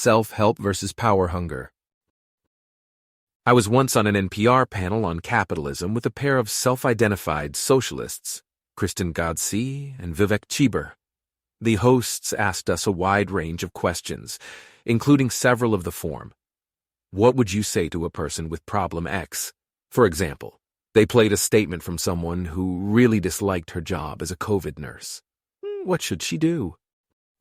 Self-help versus power hunger. I was once on an NPR panel on capitalism with a pair of self-identified socialists, Kristen Godsey and Vivek Cheber. The hosts asked us a wide range of questions, including several of the form. What would you say to a person with problem X? For example, they played a statement from someone who really disliked her job as a COVID nurse. What should she do?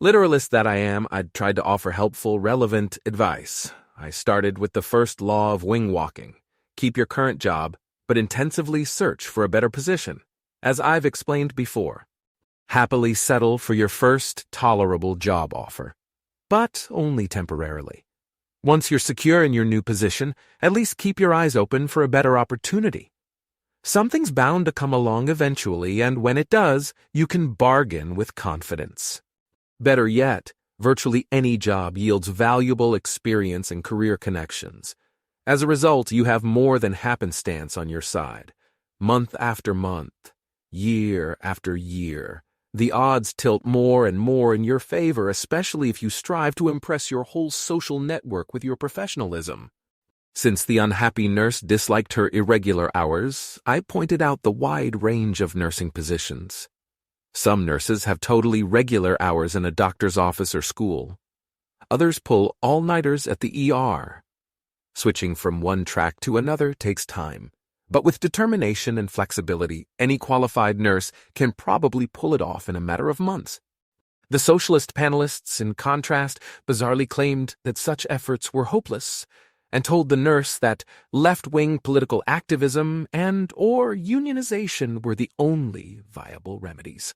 Literalist that I am, I'd tried to offer helpful, relevant advice. I started with the first law of wing walking. Keep your current job, but intensively search for a better position. As I've explained before, happily settle for your first tolerable job offer, but only temporarily. Once you're secure in your new position, at least keep your eyes open for a better opportunity. Something's bound to come along eventually, and when it does, you can bargain with confidence. Better yet, virtually any job yields valuable experience and career connections. As a result, you have more than happenstance on your side. Month after month, year after year, the odds tilt more and more in your favor, especially if you strive to impress your whole social network with your professionalism. Since the unhappy nurse disliked her irregular hours, I pointed out the wide range of nursing positions. Some nurses have totally regular hours in a doctor's office or school. Others pull all-nighters at the ER. Switching from one track to another takes time, but with determination and flexibility, any qualified nurse can probably pull it off in a matter of months. The socialist panelists, in contrast, bizarrely claimed that such efforts were hopeless, and told the nurse that left-wing political activism and/or unionization were the only viable remedies.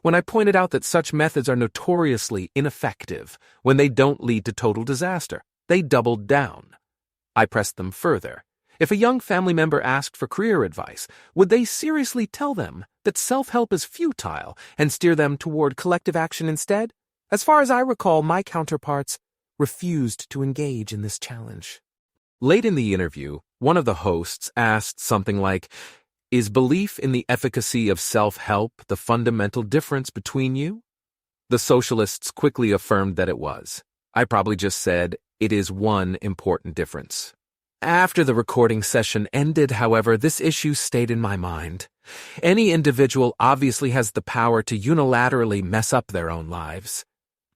When I pointed out that such methods are notoriously ineffective when they don't lead to total disaster, they doubled down. I pressed them further. If a young family member asked for career advice, would they seriously tell them that self-help is futile and steer them toward collective action instead? As far as I recall, my counterparts refused to engage in this challenge. Late in the interview, one of the hosts asked something like, "Is belief in the efficacy of self-help the fundamental difference between you?" The socialists quickly affirmed that it was. I probably just said, "It is one important difference." After the recording session ended, however, this issue stayed in my mind. Any individual obviously has the power to unilaterally mess up their own lives.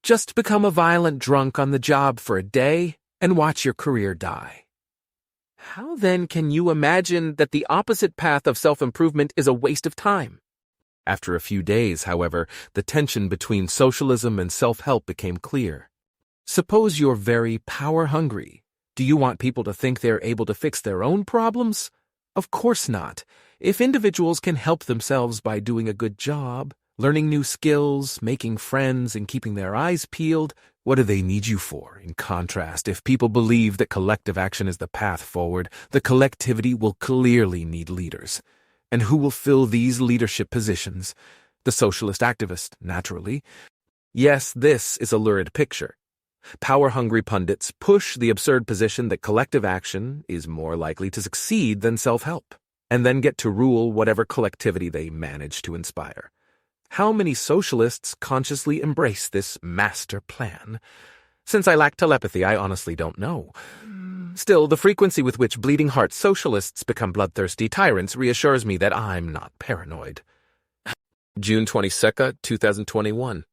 Just become a violent drunk on the job for a day and watch your career die. How then can you imagine that the opposite path of self-improvement is a waste of time? After a few days, however, the tension between socialism and self-help became clear. Suppose you're very power-hungry. Do you want people to think they're able to fix their own problems? Of course not. If individuals can help themselves by doing a good job, learning new skills, making friends, and keeping their eyes peeled, what do they need you for? In contrast, if people believe that collective action is the path forward, the collectivity will clearly need leaders. And who will fill these leadership positions? The socialist activist, naturally. Yes, this is a lurid picture. Power-hungry pundits push the absurd position that collective action is more likely to succeed than self-help, and then get to rule whatever collectivity they manage to inspire. How many socialists consciously embrace this master plan? Since I lack telepathy, I honestly don't know. Still, the frequency with which bleeding-heart socialists become bloodthirsty tyrants reassures me that I'm not paranoid. June 22nd, 2021.